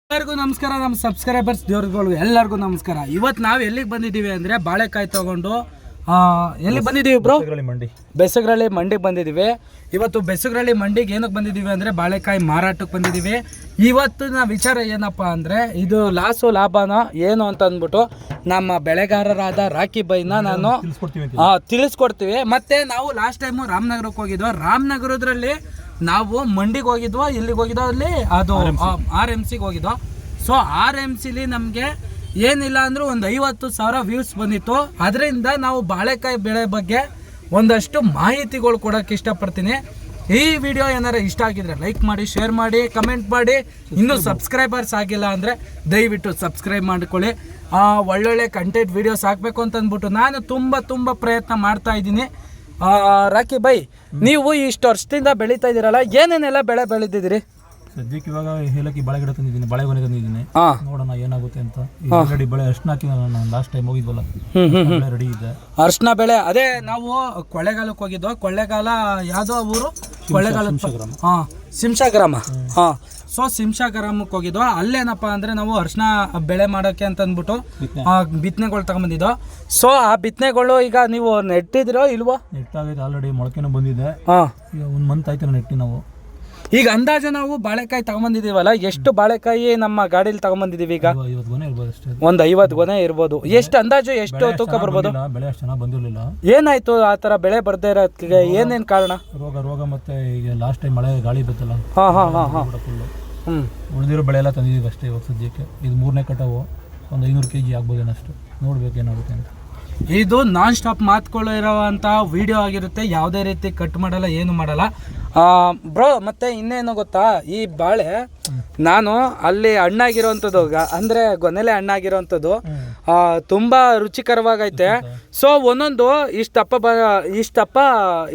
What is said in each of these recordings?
ಎಲ್ಲರಿಗೂ ನಮಸ್ಕಾರ. ನಮ್ಮ ಸಬ್ಸ್ಕ್ರೈಬರ್ಸ್ ದೇವ್ರುಗಳು ಎಲ್ಲರಿಗೂ ನಮಸ್ಕಾರ. ಇವತ್ತು ನಾವು ಎಲ್ಲಿಗೆ ಬಂದಿದ್ದೀವಿ ಅಂದರೆ ಬಾಳೆಕಾಯಿ ತಗೊಂಡು ಎಲ್ಲಿಗೆ ಬಂದಿದ್ದೀವಿ ಬ್ರೋ? ಬೆಸಗರಳ್ಳಿ ಮಂಡಿಗೆ ಬಂದಿದ್ದೀವಿ. ಇವತ್ತು ಬೆಸಗರಳ್ಳಿ ಮಂಡಿಗೆ ಏನಕ್ಕೆ ಬಂದಿದ್ದೀವಿ ಅಂದರೆ ಬಾಳೆಕಾಯಿ ಮಾರಾಟಕ್ಕೆ ಬಂದಿದ್ದೀವಿ. ಇವತ್ತಿನ ವಿಚಾರ ಏನಪ್ಪ ಅಂದರೆ ಇದು ಲಾಭನ ಏನು ಅಂತ ಅಂದ್ಬಿಟ್ಟು ನಮ್ಮ ಬೆಳೆಗಾರರಾದ ರಾಕಿ ಬೈನ ನಾನು ತಿಳಿಸ್ಕೊಡ್ತೀವಿ. ಮತ್ತು ನಾವು ಲಾಸ್ಟ್ ಟೈಮು ರಾಮನಗರಕ್ಕೆ ಹೋಗಿದ್ವಿ. ರಾಮನಗರದ್ರಲ್ಲಿ ನಾವು ಮಂಡಿಗೆ ಹೋಗಿದ್ವೋ ಎಲ್ಲಿಗೆ ಹೋಗಿದ್ದೋ ಅಲ್ಲಿ ಅದು RMCಗೆ ಹೋಗಿದ್ದೋ. ಸೊ RMCಲಿ ನಮಗೆ ಏನಿಲ್ಲ ಅಂದರೂ ಒಂದು 50,000 ವ್ಯೂಸ್ ಬಂದಿತ್ತು. ಅದರಿಂದ ನಾವು ಬಾಳೆಕಾಯಿ ಬೆಳೆ ಬಗ್ಗೆ ಒಂದಷ್ಟು ಮಾಹಿತಿಗಳು ಕೊಡೋಕ್ಕೆ ಇಷ್ಟಪಡ್ತೀನಿ. ಈ ವಿಡಿಯೋ ಏನಾರು ಇಷ್ಟ ಆಗಿದ್ರೆ ಲೈಕ್ ಮಾಡಿ, ಶೇರ್ ಮಾಡಿ, ಕಮೆಂಟ್ ಮಾಡಿ. ಇನ್ನೂ ಸಬ್ಸ್ಕ್ರೈಬರ್ಸ್ ಆಗಿಲ್ಲ ಅಂದರೆ ದಯವಿಟ್ಟು ಸಬ್ಸ್ಕ್ರೈಬ್ ಮಾಡ್ಕೊಳ್ಳಿ. ಒಳ್ಳೊಳ್ಳೆ ಕಂಟೆಂಟ್ ವೀಡಿಯೋಸ್ ಹಾಕಬೇಕು ಅಂತ ಅಂದ್ಬಿಟ್ಟು ನಾನು ತುಂಬ ಪ್ರಯತ್ನ ಮಾಡ್ತಾ ಇದ್ದೀನಿ. ರಾಕಿ ಬೈ, ನೀವು ಇಷ್ಟು ವರ್ಷದಿಂದ ಬೆಳೀತಾ ಇದ್ದೀರಲ್ಲ, ಏನೇನೆಲ್ಲ ಬೆಳೆ ಬೆಳೆದಿದ್ದೀರಿ? ಸದ್ಯಕ್ಕೆ ಇವಾಗ ಏಲಕ್ಕಿ ಬಾಳೆ ಗಿಡ ತಂದಿದ್ದೀನಿ, ಬಾಳೆ ಗೊನೆ ತಂದಿದ್ದೀನಿ. ನೋಡೋಣ ಏನಾಗುತ್ತೆ ಅಂತ. ಆಲ್ರೆಡಿ ಬೆಳೆ ಅರ್ಶಿನ ಹಾಕಿ ನಾನು ಲಾಸ್ಟ್ ಟೈಮ್ ಹೋಗಿದ್ವಲ್ಲ, ಬೆಳೆ ರೆಡಿ ಇದೆ. ಅರ್ಶಿನ ಬೆಳೆ ಅದೇ ನಾವು ಕೊಳ್ಳೇಗಾಲಕ್ಕೆ ಹೋಗಿದ್ವು. ಕೊಳ್ಳೇಗಾಲ ಯಾವುದೋ ಊರು? ಕೊಳ್ಳೇಗಾಲ ಸಿಂಶಾಗ್ರಾಮ. ಸೊ ಸಿಂಶಾಗ್ರಾಮಕ್ಕೆ ಹೋಗಿದ್ವು. ಅಲ್ಲೇನಪ್ಪ ಅಂದರೆ ನಾವು ಅರ್ಶಿನ ಬೆಳೆ ಮಾಡೋಕ್ಕೆ ಅಂತ ಅಂದ್ಬಿಟ್ಟು ಬಿತ್ತನೆಗಳು ತಗೊಂಬಂದಿದ್ದೋ. ಸೊ ಆ ಬಿತ್ತನೆಗಳು ಈಗ ನೀವು ನೆಟ್ಟಿದಿರೋ ಇಲ್ವೋ? ನೆಟ್ಟಾಗೈತೆ, ಆಲ್ರೆಡಿ ಮೊಳಕೆನೂ ಬಂದಿದೆ. ಈಗ 1 ಮಂತ್ ಆಯ್ತು ನೆಟ್ಟಿ. ನಾವು ಈಗ ಅಂದಾಜು ನಾವು ಬಾಳೆಕಾಯಿ ತಗೊಂಬಂದಿದ್ದೀವಲ್ಲ, ಎಷ್ಟು ಬಾಳೆಕಾಯಿ ನಮ್ಮ ಗಾಡೀಲಿ ತಗೊಂಬಂದಿದ್ದೀವಿ? ಈಗ 50 ಗೊನೆ ಇರ್ಬೋದು ಅಷ್ಟೇ. ಒಂದು 50 ಗೊನೆ ಇರ್ಬೋದು. ಎಷ್ಟು ಅಂದಾಜು ಎಷ್ಟು ತೂಕ ಬರ್ಬೋದು? ಬೆಳೆ ಅಷ್ಟು ಚೆನ್ನಾಗಿ ಬಂದಿರಲಿಲ್ಲ. ಏನಾಯ್ತು ಆ ಥರ ಬೆಳೆ ಬರ್ದೇ ಇರೋದಕ್ಕೆ? ಏನೇನು ಕಾರಣ? ರೋಗ ಮತ್ತೆ ಈಗ ಲಾಸ್ಟ್ ಟೈಮ್ ಮಳೆ ಗಾಳಿ ಬತ್ತಲ್ಲ, ಫುಲ್ಲು ಹ್ಞೂ ಉಳಿದಿರೋ ಬೆಳೆ ಎಲ್ಲ ತಂದಿದ್ದೀವಿ ಅಷ್ಟೇ. ಇವಾಗ ಸದ್ಯಕ್ಕೆ ಇದು 3ನೇ ಕಟಾವು. ಒಂದು 500 kg ಆಗ್ಬೋದೇನಷ್ಟು. ನೋಡ್ಬೇಕು ಏನಾಗುತ್ತೆ ಅಂತ. ಇದು ನಾನ್ ಸ್ಟಾಪ್ ಮಾತುಗಳು ಇರೋವಂಥ ವಿಡಿಯೋ ಆಗಿರುತ್ತೆ. ಯಾವುದೇ ರೀತಿ ಕಟ್ ಮಾಡಲ್ಲ, ಏನು ಮಾಡಲ್ಲ ಬ್ರೋ. ಮತ್ತು ಇನ್ನೇನು ಗೊತ್ತಾ, ಈ ಬಾಳೆ ನಾನು ಅಲ್ಲಿ ಹಣ್ಣಾಗಿರೋವಂಥದ್ದು ಅಂದರೆ ಗೊನೆಲೆ ಹಣ್ಣಾಗಿರೋವಂಥದ್ದು ತುಂಬ ರುಚಿಕರವಾಗೈತೆ. ಸೊ ಒಂದೊಂದು ಇಷ್ಟಪ್ಪ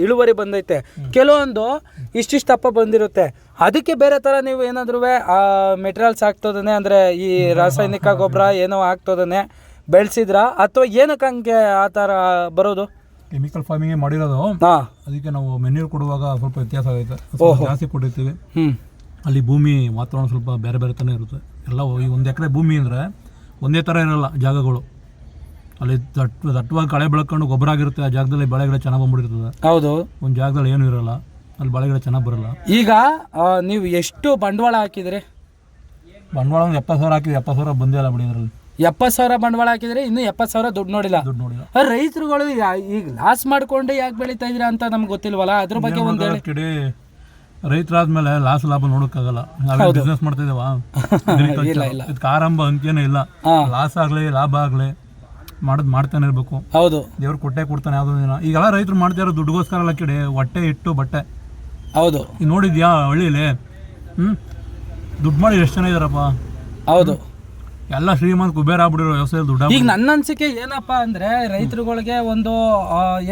ಇಳುವರಿ ಬಂದೈತೆ, ಕೆಲವೊಂದು ಇಷ್ಟಿಷ್ಟಪ್ಪ ಬಂದಿರುತ್ತೆ. ಅದಕ್ಕೆ ಬೇರೆ ಥರ ನೀವು ಏನಾದ್ರೂ ಮೆಟೀರಿಯಲ್ಸ್ ಹಾಕ್ತೋದನೆ ಅಂದರೆ ಈ ರಾಸಾಯನಿಕ ಗೊಬ್ಬರ ಏನೋ ಹಾಕ್ತೋದನೆ ಬೆಳೆಸಿದ್ರಾ, ಅಥವಾ ಏನಕ್ಕೆ ಹಂಗೆ ಆ ಥರ ಬರೋದು? ಕೆಮಿಕಲ್ ಫಾರ್ಮಿಂಗ್ ಮಾಡಿರೋದು. ಅದಕ್ಕೆ ನಾವು ಮೆನ್ಯೂರ್ ಕೊಡುವಾಗ ಸ್ವಲ್ಪ ವ್ಯತ್ಯಾಸ ಆಗೈತೆ. ಜಾಸ್ತಿ ಕೊಟ್ಟಿರ್ತೀವಿ. ಅಲ್ಲಿ ಭೂಮಿ ವಾತಾವರಣ ಸ್ವಲ್ಪ ಬೇರೆ ಬೇರೆ ಥರ ಇರುತ್ತೆ. ಎಲ್ಲ ಈ 1 ಎಕರೆ ಭೂಮಿ ಅಂದರೆ ಒಂದೇ ಥರ ಇರೋಲ್ಲ ಜಾಗಗಳು. ಅಲ್ಲಿ ದಟ್ಟವಾಗಿ ಕಳೆ ಬೆಳ್ಕೊಂಡು ಗೊಬ್ಬರ ಆಗಿರುತ್ತೆ. ಆ ಜಾಗದಲ್ಲಿ ಬೆಳೆಗಳ ಚೆನ್ನಾಗಿ ಬಂದ್ಬಿಟ್ಟಿರ್ತದೆ. ಹೌದು. ಒಂದು ಜಾಗದಲ್ಲಿ ಏನೂ ಇರೋಲ್ಲ, ಅಲ್ಲಿ ಬೆಳೆಗಳ ಚೆನ್ನಾಗಿ ಬರೋಲ್ಲ. ಈಗ ನೀವು ಎಷ್ಟು ಬಂಡವಾಳ ಹಾಕಿದ್ರಿ? ಬಂಡವಾಳ ಒಂದು 70,000 ಹಾಕಿದ್ವಿ. 70,000 ಬಂದೇ ಇಲ್ಲ ಬಿಡಿ. ಅದರಲ್ಲಿ 70,000 ಬಂಡವಾಳ ಹಾಕಿದ್ರೆ ಇನ್ನೂ 70,000 ದುಡ್ಡು ನೋಡಿಲ್ಲ. ರೈತರುಗಳು ಈಗ ಲಾಸ್ ಮಾಡ್ಕೊಂಡು ಯಾಕೆ ಬೆಳೀತಾ ಇದ್ದೀರಾ ಅಂತ ನಮ್ಗೆ ಗೊತ್ತಿಲ್ವಲ್ಲ, ಅದ್ರ ಬಗ್ಗೆ ಒಂದು ಹೇಳಿ. ರೈತರಾದ್ಮೇಲೆ ಲಾಭ ನೋಡೋಕ್ಕಾಗಲ್ಲ. ನಾವೇ ಬಿಸ್ನೆಸ್ ಮಾಡ್ತಾ ಇದ್ದೇವಾ? ಇದಕ್ಕೆ ಆರಂಭ ಅಂತ್ಯನೇ ಇಲ್ಲ. ಲಾಸ್ ಆಗಲಿ ಲಾಭ ಆಗಲಿ ಮಾಡ್ತಾನೆ ಇರಬೇಕು. ಹೌದು, ದೇವ್ರು ಕೊಡ್ತಾನೆ ಯಾವುದೋ ದಿನ. ಈಗೆಲ್ಲ ರೈತರು ಮಾಡ್ತಾ ಇರೋ ದುಡ್ಡುಗೋಸ್ಕರ ಎಲ್ಲ ಕಿಡೆ ಹೊಟ್ಟೆ ಇಟ್ಟು ಬಟ್ಟೆ. ಹೌದು, ಈಗ ನೋಡಿದ್ಯಾ ಹಳ್ಳಿಲಿ ದುಡ್ಡು ಮಾಡಿ ಎಷ್ಟು ಜನ ಇದಾರಪ್ಪ? ಹೌದು, ಎಲ್ಲ ಶ್ರೀಮಂತ ಕುಬೇರ ಆಗ್ಬಿಟ್ಟಿರೋ ವ್ಯವಸಾಯ ದುಡ್ಡು. ಈಗ ನನ್ನ ಅನಿಸಿಕೆ ಏನಪ್ಪ ಅಂದರೆ, ರೈತರುಗಳಿಗೆ ಒಂದು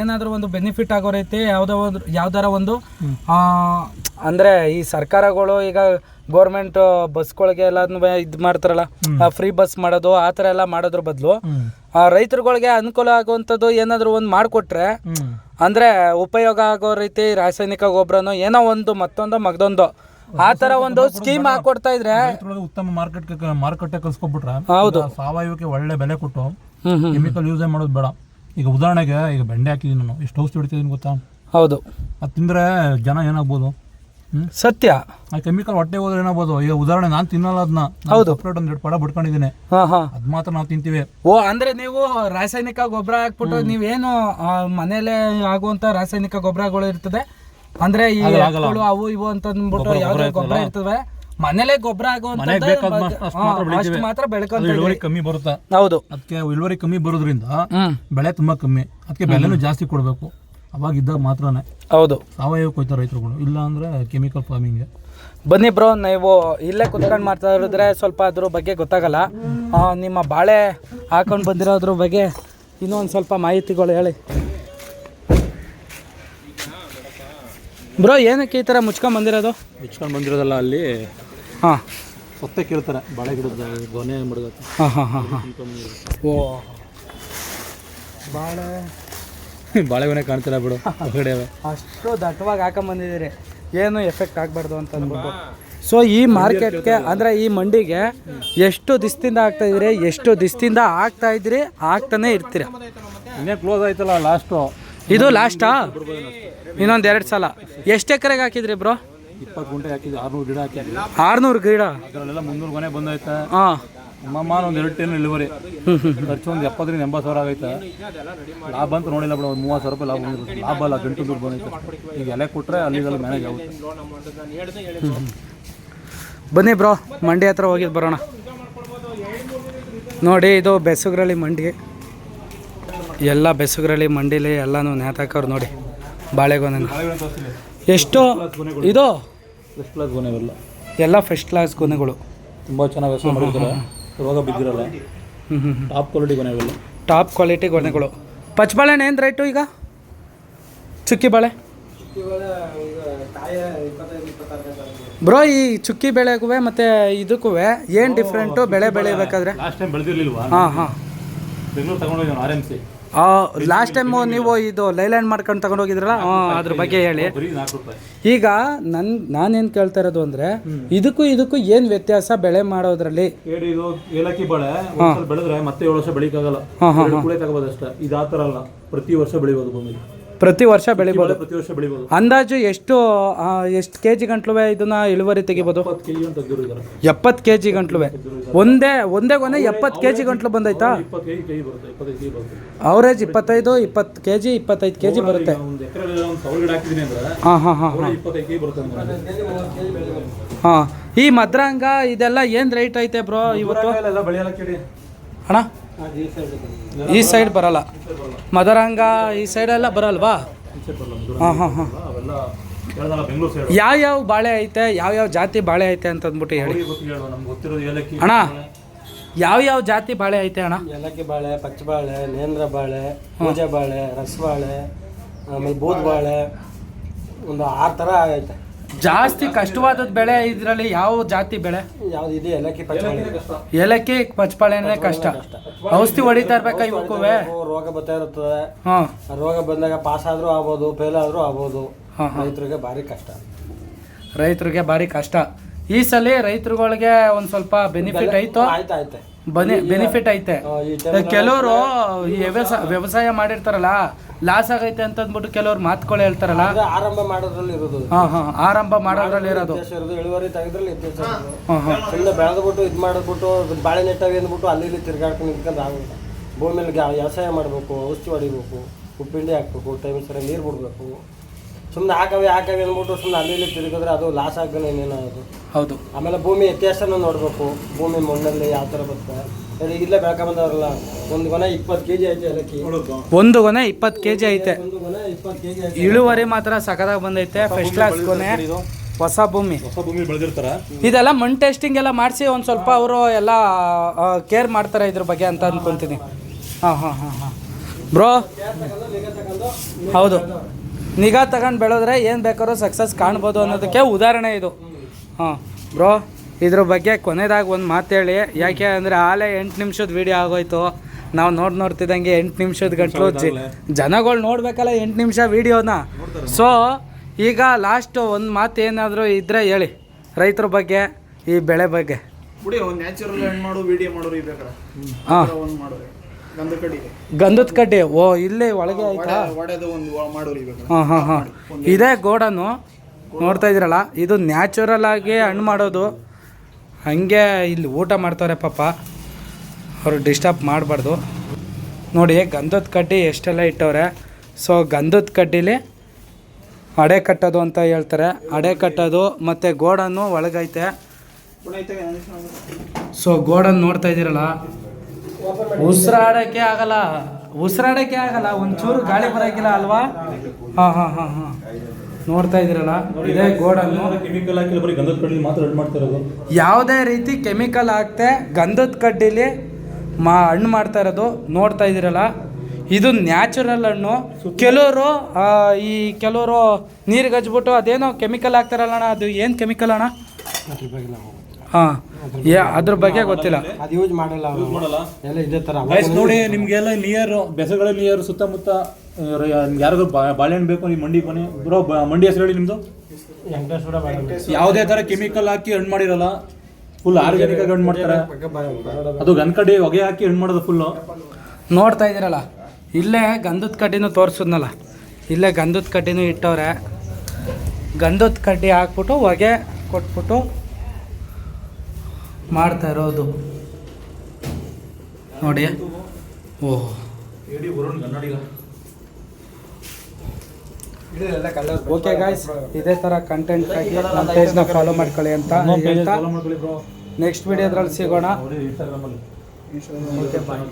ಏನಾದರೂ ಒಂದು ಬೆನಿಫಿಟ್ ಆಗೋ ರೀತಿ ಯಾವ್ದಾರ ಒಂದು ಅಂದರೆ ಈ ಸರ್ಕಾರಗಳು ಈಗ ಗೌರ್ಮೆಂಟ್ ಬಸ್ಗಳಿಗೆ ಎಲ್ಲನೂ ಇದು ಮಾಡ್ತಾರಲ್ಲ, ಫ್ರೀ ಬಸ್ ಮಾಡೋದು ಆ ಥರ ಎಲ್ಲ ಮಾಡೋದ್ರ ಬದಲು ರೈತರುಗಳಿಗೆ ಅನುಕೂಲ ಆಗುವಂಥದ್ದು ಏನಾದರೂ ಒಂದು ಮಾಡಿಕೊಟ್ರೆ, ಅಂದರೆ ಉಪಯೋಗ ಆಗೋ ರೀತಿ ರಾಸಾಯನಿಕ ಗೊಬ್ಬರನೋ ಏನೋ ಒಂದು ಮತ್ತೊಂದು ಆ ತರ ಒಂದು ಸ್ಕೀಮ್ ಹಾಕೊಡ್ತಾ ಇದ್ರೆ ಉತ್ತಮ ಮಾರುಕಟ್ಟೆ ಕಲ್ಸ್ಕೊಬಿಟ್ರೆ, ಹೌದು, ಸಾವಯವಕ್ಕೆ ಒಳ್ಳೆ ಬೆಲೆ ಕೊಟ್ಟು ಕೆಮಿಕಲ್ ಯೂಸ್ ಮಾಡೋದು ಬೇಡ. ಈಗ ಉದಾಹರಣೆಗೆ ಈಗ ಬೆಂಡೆ ಹಾಕಿದೀನಿ ನಾನು, ಎಷ್ಟು ಔಷಧಿ ಹೊಡಿತಿದ್ದೀನಿ ಗೊತ್ತಾ? ಹೌದು, ಅದು ತಿಂದ್ರೆ ಜನ ಏನಾಗ್ಬೋದು? ಸತ್ಯ. ಆ ಕೆಮಿಕಲ್ ಹೊಟ್ಟೆ ಹೋದ್ರೆ ಏನಾಗ್ಬೋದು? ಈಗ ಉದಾಹರಣೆ ನಾನು ತಿನ್ನಲ್ಲ ಅದನ್ನ. ಹೌದು, ಸಪ್ರೇಟ್ ಒಂದು ಪಡ ಬಿಟ್ಕೊಂಡಿದ್ದೀನಿ, ಅದ್ ಮಾತ್ರ ನಾವು ತಿಂತೀವಿ. ಅಂದ್ರೆ ನೀವು ರಾಸಾಯನಿಕ ಗೊಬ್ಬರ ಹಾಕ್ಬಿಟ್ಟು ನೀವೇನು ಮನೇಲೆ ಆಗುವಂತ ರಾಸಾಯನಿಕ ಗೊಬ್ಬರಗಳು ಇರ್ತದೆ ಅಂದ್ರೆ ಈ ಅವು ಇವು ಅಂತ ಅಂದ್ಬಿಟ್ಟು ಯಾವ್ದು ಗೊಬ್ಬರ ಇರ್ತವೆ, ಮನೇಲೆ ಗೊಬ್ಬರ ಆಗುವಂತ ಮಾತ್ರ ಬೆಳ್ಕೊಂತ ಇಳುವರಿ ಕಮ್ಮಿ ಬರುತ್ತೆ. ಹೌದು, ಅದಕ್ಕೆ ಇಳುವರಿ ಕಮ್ಮಿ ಬರೋದ್ರಿಂದ ಬೆಳೆ ತುಂಬಾ ಕಮ್ಮಿ. ಅದಕ್ಕೆ ಬೆಲೆನೂ ಜಾಸ್ತಿ ಕೊಡ್ಬೇಕು. ಅವಾಗ ಇದ್ದಾಗ ಮಾತ್ರನೇ. ಹೌದು, ಸಾವಯವ ಕೊಯ್ತಾರೆ ರೈತರುಗಳು, ಇಲ್ಲ ಅಂದ್ರೆ ಕೆಮಿಕಲ್ ಫಾರ್ಮಿಂಗ್. ಬನ್ನಿ ಬ್ರೋ, ನೀವು ಇಲ್ಲೇ ಕುತ್ಕೊಂಡು ಮಾಡ್ತಾ ಇರಿದ್ರೆ ಸ್ವಲ್ಪ ಅದ್ರ ಬಗ್ಗೆ ಗೊತ್ತಾಗಲ್ಲ. ನಿಮ್ಮ ಬಾಳೆ ಹಾಕೊಂಡು ಬಂದಿರೋದ್ರ ಬಗ್ಗೆ ಇನ್ನೊಂದು ಸ್ವಲ್ಪ ಮಾಹಿತಿಗಳು ಹೇಳಿ ಬ್ರೋ. ಏನಕ್ಕೆ ಈ ಥರ ಮುಚ್ಕೊಂಡು ಬಂದಿರೋದಲ್ಲ, ಅಲ್ಲಿ ಸತ್ತೆ ಕೇಳ್ತಾರೆ ಬಾಳೆ ಗಿಡದ ಗೊನೆ ಮಡಗತ್ತೆ. ಓ, ಬಾಳೆ ಗೊನೆ ಕಾಣ್ತಿಲ್ಲ ಬಿಡು ಹೊರಗಡೆ. ಅಷ್ಟು ದಟ್ಟವಾಗಿ ಹಾಕೊಂಬಂದಿದ್ದೀರಿ, ಏನು ಎಫೆಕ್ಟ್ ಆಗಬಾರ್ದು ಅಂತ ಅಂದ್ಬಿಟ್ಟು. ಸೊ ಈ ಮಾರ್ಕೆಟ್ಗೆ ಅಂದರೆ ಈ ಮಂಡಿಗೆ ಎಷ್ಟು ದಿವಸದಿಂದ ಆಗ್ತಾಯಿದ್ರಿ, ಎಷ್ಟು ದಿವಸದಿಂದ ಆಗ್ತಾಯಿದ್ರಿ, ಆಗ್ತಾನೆ ಇರ್ತೀರ? ಇನ್ನೇ ಕ್ಲೋಸ್ ಆಯ್ತಲ್ಲ ಲಾಸ್ಟು. ಇದು ಲಾಸ್ಟಾ? ಇನ್ನೊಂದು 2 ಸಲ. ಎಷ್ಟು ಎಕರೆಗೆ ಹಾಕಿದ್ರಿ ಬ್ರೋ? 20 ಗುಂಟೆ ಹಾಕಿದ್ವಿ, 600 ಗಿಡ ಹಾಕಿದ್ವಿ. 600 ಗಿಡ? ಅದರಲ್ಲೆಲ್ಲ 300 ಗೊನೆ ಬಂದೈತೆ. ಹಾಂ. ನಮ್ಮಮ್ಮ ಒಂದು 2 ಟನ್ ಇಳುವರಿ, ಖರ್ಚು ಒಂದು 70,000 80 ಸಾವಿರ ಆಗೈತೆ. ಲಾಭ ಅಂತ ನೋಡಿಲ್ಲ ಬಿಡ, ಒಂದು 30,000 ರೂಪಾಯಿ ಲಾಭ ಬಂದಿರುತ್ತೆ. ಲಾಭ ಅಲ್ಲ, ಗಂಟು ದುಡ್ಡು ಬಂದೈತೆ. ಈಗ ಎಲೆ ಕೊಟ್ಟರೆ ಅಲ್ಲಿಗೆಲ್ಲ ಮ್ಯಾನೇಜ್ ಆಗುತ್ತೆ. ಬನ್ನಿ ಬ್ರೋ, ಮಂಡಿ ಹತ್ರ ಹೋಗಿದ್ದು ಬರೋಣ. ನೋಡಿ, ಇದು ಬೆಸುಗ್ರಳ್ಳಿ ಮಂಡಿ. ಎಲ್ಲ ಬೆಸುಗ್ರಳ್ಳಿ ಮಂಡಿಲಿ ಎಲ್ಲನೂ ನೇತಾಕವ್ರು ನೋಡಿ, ಬಾಳೆಗೊನೆ. ಎಷ್ಟು ಇದು? ಫಸ್ಟ್ ಕ್ಲಾಸ್ ಗೊನೆವೆಲ್ಲ, ಎಲ್ಲ ಫಸ್ಟ್ ಕ್ಲಾಸ್ ಗೊನೆಗಳು. ತುಂಬ ಚೆನ್ನಾಗಿ ವ್ಯವಸ್ಥೆ ಮಾಡಿರ್ತಾರೆ, ರೋಗ ಬಿದ್ದಿರಲ್ಲ. ಟಾಪ್ ಕ್ವಾಲಿಟಿ ಗೊನೆವೆಲ್ಲ, ಟಾಪ್ ಕ್ವಾಲಿಟಿ ಗೊನೆಗಳು. ಪಚ್ಚಬಾಳೆಹಣ್ಣು ಏನು ರೇಟು ಈಗ? ಚುಕ್ಕಿ ಬಾಳೆ ಬ್ರೋ, ಈ ಚುಕ್ಕಿ ಬೆಳೆಗೂ ಮತ್ತು ಇದಕ್ಕೂ ಏನು ಡಿಫ್ರೆಂಟು? ಬೆಳೆ ಬೆಳಿಬೇಕಾದ್ರೆ ಲಾಸ್ಟ್ ಟೈಮ್ ಬೆಳೆದಿರ್ಲಿಲ್ವಾ? ಹಾಂ. ಬೆಂಗಳೂರು ತಗೊಂಡೋಗಿ RMC. ಲಾಸ್ಟ್ ಟೈಮು ನೀವು ಇದು ಲೈಲ್ಯಾಂಡ್ ಮಾಡ್ಕೊಂಡು ತಗೊಂಡೋಗಿದ್ರಲ್ಲ, ಅದ್ರ ಬಗ್ಗೆ ಹೇಳಿ. ಈಗ ನಾನೇನು ಕೇಳ್ತಾ ಇರೋದು ಅಂದರೆ, ಇದಕ್ಕೂ ಏನು ವ್ಯತ್ಯಾಸ ಬೆಳೆ ಮಾಡೋದ್ರಲ್ಲಿ? ಇದು ಏಲಕ್ಕಿ ಬಾಳೆ ಬೆಳೆದ್ರೆ ಮತ್ತೆ 7 ವರ್ಷ ಬೆಳಿಕಾಗಲ್ಲ, ಕುಳೆ ತಗೋಬೋದು ಅಷ್ಟೇ. ಇದು ಆ ಥರ ಅಲ್ಲ, ಪ್ರತಿ ವರ್ಷ ಬೆಳಿಬೋದು ಭೂಮಿಲಿ. ಪ್ರತಿ ವರ್ಷ ಬೆಳಿಬೋದು? ಪ್ರತಿ ವರ್ಷ ಬೆಳಿಬೋದು. ಅಂದಾಜು ಎಷ್ಟು kg ಗಂಟ್ಲುವೆ ಇದನ್ನ ಇಳುವರಿ ತೆಗಿಬೋದು? 70 kg ಗಂಟ್ಲುವೆ. ಒಂದೇ ಗೊನೆ 70 kg ಗಂಟ್ಲು ಬಂದೈತಾ? 25 kg ಬರುತ್ತೆ. ಅವರೇಜ್ 25 kg 25 kg ಬರುತ್ತೆ. ಹಾಂ. ಈ ಮದ್ರಂಗ ಇದೆಲ್ಲ ಏನು ರೇಟ್ ಐತೆ ಬ್ರೋ ಇವತ್ತು? ಅಣ್ಣ ಈ ಸೈಡ್ ಬರಲ್ಲ, ಮದರಂಗ ಈ ಸೈಡೆಲ್ಲ ಬರಲ್ವಾ? ಹಾಂ. ಯಾವ್ಯಾವ ಬಾಳೆ ಐತೆ, ಯಾವ್ಯಾವ ಜಾತಿ ಬಾಳೆ ಐತೆ ಅಂತ ಅಂದ್ಬಿಟ್ಟು ಹೇಳಿ ಅಣ್ಣ. ಯಾವ್ಯಾವ ಜಾತಿ ಬಾಳೆ ಐತೆ ಅಣ್ಣ? ಏಲಕ್ಕಿ ಬಾಳೆ, ಪಚ್ಚಬಾಳೆ, ನೇಂದ್ರ ಬಾಳೆ, ಪೂಜೆ ಬಾಳೆ, ರಸಬಾಳೆ, ಆಮೇಲೆ ಬೂದ್ ಬಾಳೆ, ಒಂದು 6 ಥರ ಐತೆ. ಜಾಸ್ತಿ ಕಷ್ಟವಾದದ ಬೆಳೆ ಇದರಲ್ಲಿ ಯಾವ ಜಾತಿ ಬೆಳೆ? ಯಾವ್ದು ಇದೆ? ಏಲಕ್ಕಿ, ಪಚ್ಚಬಾಳೆ. ಏಲಕ್ಕಿ ಪಚ್ಚಬಾಳೆನೇ ಕಷ್ಟ. ಔಷಧಿ ಹೊಡಿತಾ ಇರ್ಬೇಕಾ ಇವಕ್ಕೂ? ರೋಗ ಬರ್ತಾ ಇರುತ್ತದೆ. ಹಾಂ. ರೋಗ ಬಂದಾಗ ಪಾಸ್ ಆದ್ರೂ ಆಗ್ಬೋದು, ಫೇಲ್ ಆದ್ರೂ ಆಗ್ಬೋದು. ರೈತರಿಗೆ ಭಾರಿ ಕಷ್ಟ. ಈ ಸಲ ರೈತರುಗಳಿಗೆ ಒಂದು ಸ್ವಲ್ಪ ಬೆನಿಫಿಟ್ ಆಯ್ತು. ಆಯ್ತು ಬೆನಿಫಿಟ್ ಐತೆ. ಕೆಲವರು ವ್ಯವಸಾಯ ಮಾಡಿರ್ತಾರಲ್ಲ, ಲಾಸ್ ಆಗೈತೆ ಅಂತ ಅಂದ್ಬಿಟ್ಟು ಕೆಲವ್ರು ಮಾತುಗಳು ಹೇಳ್ತಾರಲ್ಲ. ಆರಂಭ ಮಾಡೋದ್ರಲ್ಲಿ ಇರೋದು. ಆರಂಭ ಮಾಡೋದ್ರಲ್ಲಿ ಇರೋದು. ಇಳುವರಿ ತೆಗೆದ್ರಲ್ಲಿ ಸುಮ್ಮನೆ ಬೆಳೆದ್ಬಿಟ್ಟು ಇದು ಮಾಡಿಬಿಟ್ಟು ಬಾಳೆ ನೆಟ್ಟಾಗಿ ಅಂದ್ಬಿಟ್ಟು ಅಲ್ಲಿ ತಿರ್ಗಾಡ್ಕೊಂಡು ನಿಂತ್ಕೊಂಡು ಆಗುತ್ತೆ. ಭೂಮಿಯಲ್ಲಿ ವ್ಯವಸಾಯ ಮಾಡಬೇಕು, ಔಷಧಿ ಹೊಡಿಬೇಕು, ಉಪ್ಪಿಂಡಿ ಹಾಕ್ಬೇಕು, ಟೈಮ್ ಸರಿ ನೀರು ಬಿಡಬೇಕು. ಸುಮ್ಮನೆ ಹಾಕವೆ ಅಂದ್ಬಿಟ್ಟು ಸುಮ್ಮನೆ ಅಲ್ಲಿ ತಿರುಗಿದ್ರೆ ಅದು ಲಾಸ್ ಆಗಲ್ಲ, ಏನೇನಾಗೋದು. ಹೌದು. ಆಮೇಲೆ ಭೂಮಿ ವ್ಯತ್ಯಾಸನ ನೋಡಬೇಕು. ಭೂಮಿ ಮಣ್ಣಲ್ಲಿ ಯಾವ ಥರ ಬರ್ತದೆ. ಇಲ್ಲೇ ಬೆಳ್ಕೊಂಬಂದವ್ರಲ್ಲ, ಒಂದು ಗೊನೆ 20 kg ಐತೆ ಏಲಕ್ಕಿ. ಒಂದು ಗೊನೆ 20 kg ಐತೆ. ಒಂದು ಗೊನೆ 20 kg ಐತೆ. ಇಳುವರಿ ಮಾತ್ರ ಸಖತ್ತಾಗಿ ಬಂದೈತೆ. ಫಸ್ಟ್ ಕ್ಲಾಸ್ ಗೊನೆ, ಹೊಸ ಭೂಮಿ ಬೆಳೆದಿರ್ತಾರೆ. ಇದೆಲ್ಲ ಮಣ್ಣು ಟೆಸ್ಟಿಂಗ್ ಎಲ್ಲ ಮಾಡಿಸಿ ಒಂದು ಸ್ವಲ್ಪ ಅವರು ಎಲ್ಲ ಕೇರ್ ಮಾಡ್ತಾರೆ ಇದ್ರ ಬಗ್ಗೆ ಅಂತ ಅನ್ಕೊಂತೀನಿ. ಹಾಂ ಬ್ರೋ, ಹೌದು. ನಿಗಾ ತಗೊಂಡು ಬೆಳೆದ್ರೆ ಏನು ಬೇಕಾದ್ರೂ ಸಕ್ಸಸ್ ಕಾಣ್ಬೋದು ಅನ್ನೋದಕ್ಕೆ ಉದಾಹರಣೆ ಇದು. ಹಾಂ ಬ್ರೋ, ಇದ್ರ ಬಗ್ಗೆ ಕೊನೆಯದಾಗಿ ಒಂದು ಮಾತು ಹೇಳಿ. ಯಾಕೆ ಅಂದರೆ ಆಲೇ 8 ನಿಮಿಷದ ವೀಡಿಯೋ ಆಗೋಯ್ತು. ನಾವು ನೋಡ್ತಿದ್ದಂಗೆ 8 ನಿಮಿಷದ ಗಂಟಲು ಜನಗಳು ನೋಡಬೇಕಲ್ಲ 8 ನಿಮಿಷ ವೀಡಿಯೋನ. ಸೊ ಈಗ ಲಾಸ್ಟ್ ಒಂದು ಮಾತು ಏನಾದರೂ ಇದ್ದರೆ ಹೇಳಿ ರೈತರ ಬಗ್ಗೆ, ಈ ಬೆಳೆ ಬಗ್ಗೆ. ಗಂಧದ ಕಡ್ಡಿ. ಓ, ಇಲ್ಲೇ ಒಳಗೆ ಆಯ್ತಾ? ಹಾಂ. ಇದೇ ಗೋಡನ್ನು ನೋಡ್ತಾ ಇದ್ದೀರಲ್ಲ, ಇದು ನ್ಯಾಚುರಲ್ ಆಗಿ ಹಣ್ಣು ಮಾಡೋದು. ಹಾಗೆ ಇಲ್ಲಿ ಊಟ ಮಾಡ್ತಾರೆ ಪಾಪ, ಅವರು ಡಿಸ್ಟರ್ಬ್ ಮಾಡಬಾರ್ದು. ನೋಡಿ ಗಂಧದ ಕಡ್ಡಿ ಎಷ್ಟೆಲ್ಲ ಇಟ್ಟವ್ರೆ. ಸೊ ಗಂಧದ ಕಡ್ಡಿಲಿ ಅಡೆ ಕಟ್ಟೋದು ಅಂತ ಹೇಳ್ತಾರೆ. ಅಡೆ ಕಟ್ಟೋದು ಮತ್ತು ಗೋಡನ್ನು ಒಳಗೈತೆ. ಸೊ ಗೋಡನ್ನು ನೋಡ್ತಾ ಇದ್ದೀರಲ್ಲ, ಉಸಿರಾಡೋಕ್ಕೆ ಆಗಲ್ಲ, ಒಂಚೂರು ಗಾಳಿ ಬರೋಕ್ಕಿಲ್ಲ ಅಲ್ವಾ? ಹಾಂ. ನೋಡ್ತಾ ಇದ್ದೀರಲ್ಲ, ಇದೇ ಗೋಡನ್ನು. ಕೆಮಿಕಲ್ ಹಾಕಿ ಬರೀ ಗಂಧದ ಕಡ್ಡಿ ಮಾತ್ರ ಹಣ್ಣು ಮಾಡ್ತಾ ಇರೋದು. ಯಾವುದೇ ರೀತಿ ಕೆಮಿಕಲ್ ಹಾಕ್ತೆ ಗಂಧದ ಕಡ್ಡಿಲಿ ಹಣ್ಣು ಮಾಡ್ತಾ ಇರೋದು. ನೋಡ್ತಾ ಇದ್ದೀರಲ್ಲ, ಇದು ನ್ಯಾಚುರಲ್ ಹಣ್ಣು. ಕೆಲವರು ನೀರಿಗೆ ಹಚ್ಬಿಟ್ಟು ಅದೇನೋ ಕೆಮಿಕಲ್ ಹಾಕ್ತಾರಲ್ಲ ಅಣ್ಣ, ಅದು ಏನು ಕೆಮಿಕಲ್ ಅಣ್ಣ? ಹಾಂ ಅದ್ರ ಬಗ್ಗೆ ಗೊತ್ತಿಲ್ಲ. ಅದು ಯೂಸ್ ಮಾಡಲ್ಲ ಅವ್ರು. ಎಲ್ಲ ಇದೇ ಥರ ಗೈಸ್ ನೋಡಿ ನಿಮ್ಗೆಲ್ಲ ನಿಯರ್ ಬೆಸಗಳಿ ನಿಯರ್ ಸುತ್ತಮುತ್ತ ಯಾರಿಗೂ ಬಾಳೆಹಣ್ಣು ಬೇಕು ನೀವು ಮಂಡಿ ಬನ್ನಿ ಬ್ರೋ. ಮಂಡಿ ಹೆಸರು ಹೇಳಿ ನಿಮ್ಮದು? ವೆಂಕಟೇಶ್ವರ ಬಾಳೆ. ಯಾವುದೇ ಥರ ಕೆಮಿಕಲ್ ಹಾಕಿ ಹಣ್ಣು ಮಾಡಿರಲ್ಲ, ಫುಲ್ ಆರ್ಗ್ಯಾನಿಕ್ ಆಗಿ ಹಣ್ಣು ಮಾಡ್ತಾರೆ. ಅದು ಗನ್ಕಡಿ ಹೊಗೆ ಹಾಕಿ ಹಣ್ಣು ಮಾಡೋದು ಫುಲ್ಲು. ನೋಡ್ತಾ ಇದ್ದೀರಲ್ಲ, ಇಲ್ಲೇ ಗಂಧದ ಕಡ್ಡಿನೂ ತೋರಿಸಿದ್ನಲ್ಲ, ಇಲ್ಲೇ ಗಂಧದ ಕಡ್ಡಿನೂ ಇಟ್ಟವ್ರೆ. ಗಂಧದ ಕಡ್ಡಿ ಹಾಕ್ಬಿಟ್ಟು ಹೊಗೆ ಕೊಟ್ಬಿಟ್ಟು ಮಾಡ್ತಾ ಇರೋದು ನೋಡಿ. ಓಹ್ ಓಕೆ ಗಾಯ್ಸ್, ಇದೇ ಥರ ಕಂಟೆಂಟ್ಗಾಗಿ ನಮ್ಮ ಪೇಜ್ನ ಫಾಲೋ ಮಾಡ್ಕೊಳ್ಳಿ ಅಂತ ಹೇಳ್ತಾ ನೆಕ್ಸ್ಟ್ ವಿಡಿಯೋದ್ರಲ್ಲಿ ಸಿಗೋಣ. ಓಕೆ ಬಾಯ್.